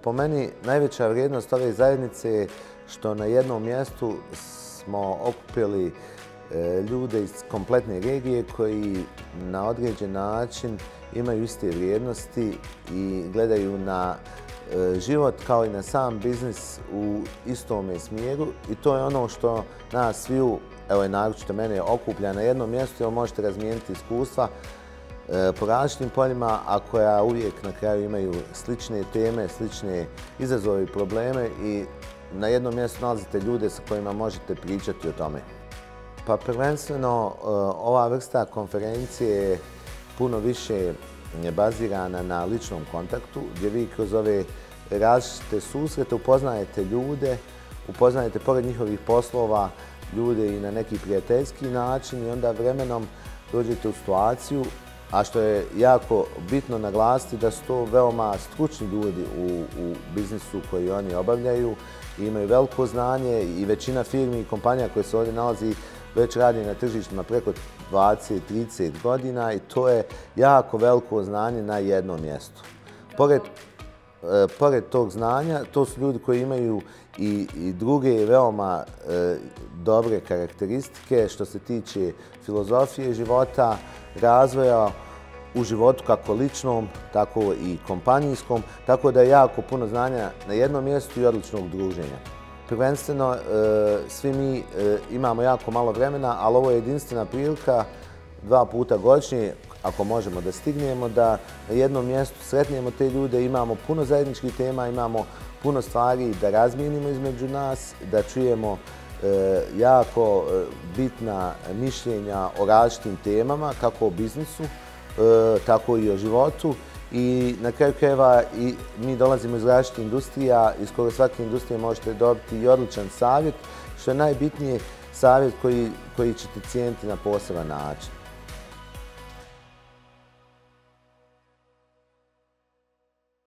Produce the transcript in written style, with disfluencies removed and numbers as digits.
Po meni najveća vrijednost ove zajednice je što na jednom mjestu smo okupili ljude iz kompletne regije koji na određen način imaju iste vrijednosti i gledaju na život kao i na sam biznis u istome smjeru i to je ono što nas sviju, evo i naročito mene, okuplja na jednom mjestu jer možete razmijeniti iskustva po različitim poljima, a koja uvijek na kraju imaju slične teme, slične izazove i probleme i na jednom mjestu nalazite ljude sa kojima možete pričati o tome. Pa prvenstveno ova vrsta konferencije je puno više bazirana na ličnom kontaktu, gdje vi kroz ove različite susrete upoznajete ljude, upoznajete pored njihovih poslova ljude i na neki prijateljski način i onda vremenom dođete u situaciju, a što je jako bitno naglasiti da su to veoma stručni ljudi u biznisu koji oni obavljaju i imaju veliko znanje i većina firmi i kompanija koje se ovdje nalazi već radi na tržištima preko 20-30 godina i to je jako veliko znanje na jednom mjestu. Pored tog znanja, to su ljudi koji imaju i druge veoma dobre karakteristike što se tiče filozofije života, razvoja u životu kako ličnom, tako i kompanijskom, tako da je jako puno znanja na jednom mjestu i odličnog druženja. Prvenstveno, svi mi imamo jako malo vremena, ali ovo je jedinstvena prilika 2 puta godišnje, ako možemo da stignemo, da na jednom mjestu sretnemo te ljude, imamo puno zajedničkih tema, imamo puno stvari da razmijenimo između nas, da čujemo jako bitna mišljenja o različitim temama, kako o biznisu, tako i o životu. I na kraju krajeva i mi dolazimo iz različitih industrija, iz skoro svake industrije možete dobiti i odličan savjet, što je najbitnije savjet koji ćete cijeniti na poseban način.